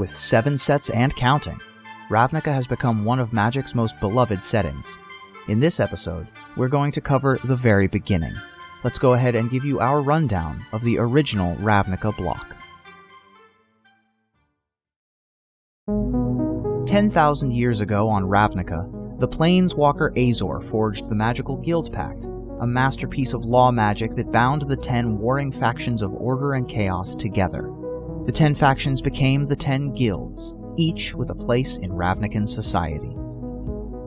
With 7 sets and counting, Ravnica has become one of Magic's most beloved settings. In this episode, we're going to cover the very beginning. Let's go ahead and give you our rundown of the original Ravnica block. 10,000 years ago on Ravnica, the planeswalker Azor forged the magical Guild Pact, a masterpiece of law magic that bound the 10 warring factions of order and chaos together. The 10 factions became the 10 guilds, each with a place in Ravnican society.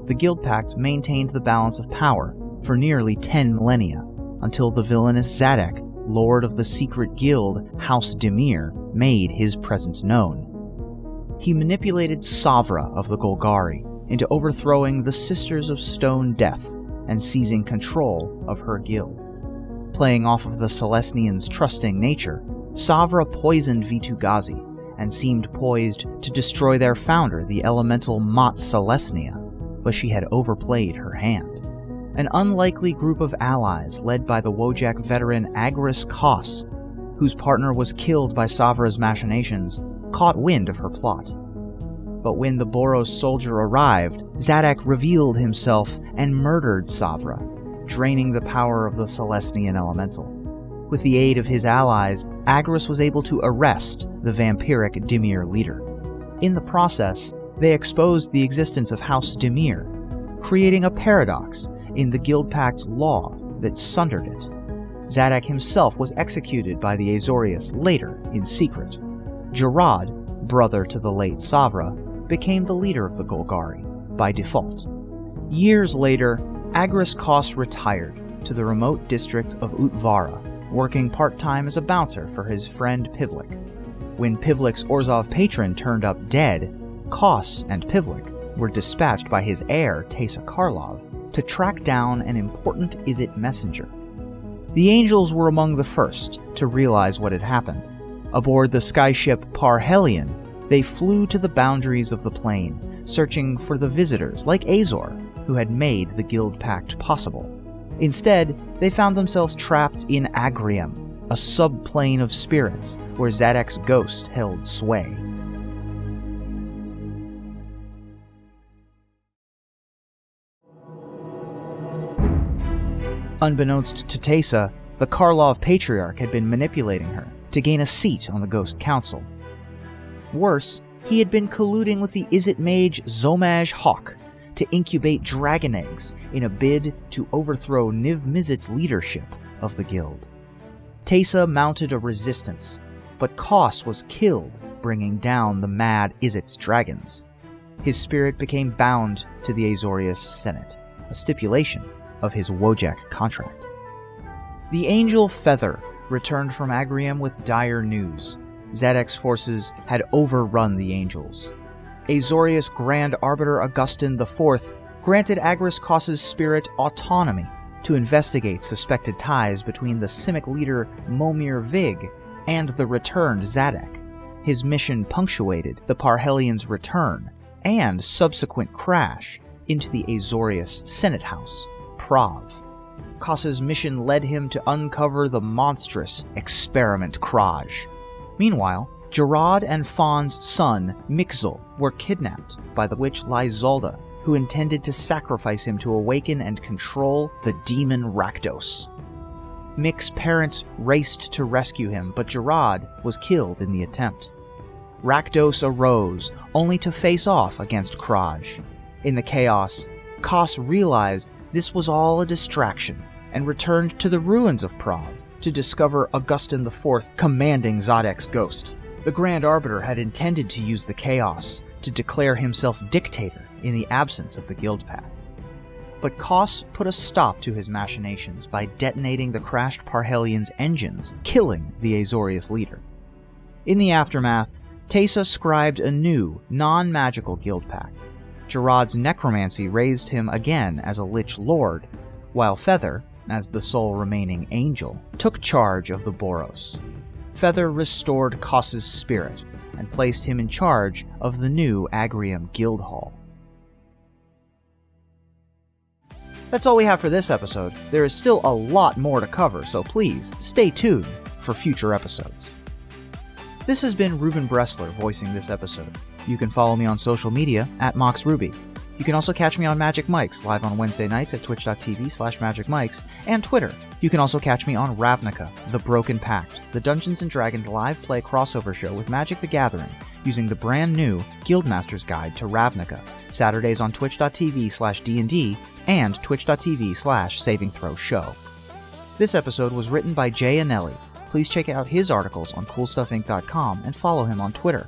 The Guild Pact maintained the balance of power for nearly 10 millennia, until the villainous Zadok, lord of the secret guild House Dimir, made his presence known. He manipulated Savra of the Golgari into overthrowing the Sisters of Stone Death and seizing control of her guild. Playing off of the Celestians' trusting nature, Savra poisoned Vitu-Ghazi and seemed poised to destroy their founder, the elemental Mott Celestia, but she had overplayed her hand. An unlikely group of allies led by the Wojak veteran Agris Kos, whose partner was killed by Savra's machinations, caught wind of her plot. But when the Boros soldier arrived, Zadok revealed himself and murdered Savra, draining the power of the Celestian elemental. With the aid of his allies, Agris was able to arrest the vampiric Dimir leader. In the process, they exposed the existence of House Dimir, creating a paradox in the Guild Pact's law that sundered it. Zadok himself was executed by the Azorius later in secret. Jarad, brother to the late Savra, became the leader of the Golgari by default. Years later, Agris Kos retired to the remote district of Utvara, working part-time as a bouncer for his friend Pivlik. When Pivlik's Orzhov patron turned up dead, Kos and Pivlik were dispatched by his heir, Teysa Karlov, to track down an important Izzet messenger. The Angels were among the first to realize what had happened. Aboard the skyship Parhelion, they flew to the boundaries of the plane, searching for the visitors like Azor, who had made the Guild Pact possible. Instead, they found themselves trapped in Agrium, a subplane of spirits where Zadok's ghost held sway. Unbeknownst to Teysa, the Karlov Patriarch had been manipulating her to gain a seat on the Ghost Council. Worse, he had been colluding with the Izzet mage Zomaj Hawk to incubate dragon eggs in a bid to overthrow Niv-Mizzet's leadership of the guild. Teysa mounted a resistance, but Kos was killed, bringing down the mad Izzet's dragons. His spirit became bound to the Azorius Senate, a stipulation of his Wojak contract. The angel Feather returned from Agrium with dire news. Zadok's forces had overrun the Angels. Azorius Grand Arbiter Augustin IV granted Agris Kos's spirit autonomy to investigate suspected ties between the Simic leader Momir Vig and the returned Zadok. His mission punctuated the Parhelion's return and subsequent crash into the Azorius Senate House, Prav. Kos's mission led him to uncover the monstrous Experiment Kraj. Meanwhile, Jarad and Fawn's son, Mixel, were kidnapped by the witch Lysolda, who intended to sacrifice him to awaken and control the demon Rakdos. Mick's parents raced to rescue him, but Jarad was killed in the attempt. Rakdos arose, only to face off against Kraj. In the chaos, Kos realized this was all a distraction and returned to the ruins of Prav to discover Augustin IV commanding Zadok's ghost. The Grand Arbiter had intended to use the chaos to declare himself dictator in the absence of the Guild Pact. But Kos put a stop to his machinations by detonating the crashed Parhelion's engines, killing the Azorius leader. In the aftermath, Teysa scribed a new, non-magical Guild Pact. Jarad's necromancy raised him again as a Lich Lord, while Feather, as the sole remaining angel, took charge of the Boros. Feather restored Kos's spirit and placed him in charge of the new Agrium Guild Hall. That's all we have for this episode. There is still a lot more to cover, so please stay tuned for future episodes. This has been Reuben Bresler voicing this episode. You can follow me on social media at MoxRuby. You can also catch me on Magic Mics, live on Wednesday nights at twitch.tv/magicmics, and Twitter. You can also catch me on Ravnica, The Broken Pact, the Dungeons & Dragons live play crossover show with Magic the Gathering, using the brand new Guildmaster's Guide to Ravnica, Saturdays on twitch.tv/D&D and twitch.tv/savingthrowshow. This episode was written by Jay Annelli. Please check out his articles on CoolStuffInc.com and follow him on Twitter.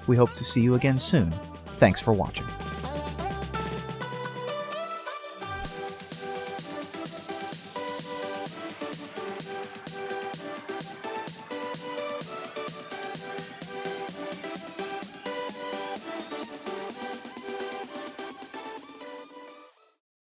We hope to see you again soon. Thanks for watching.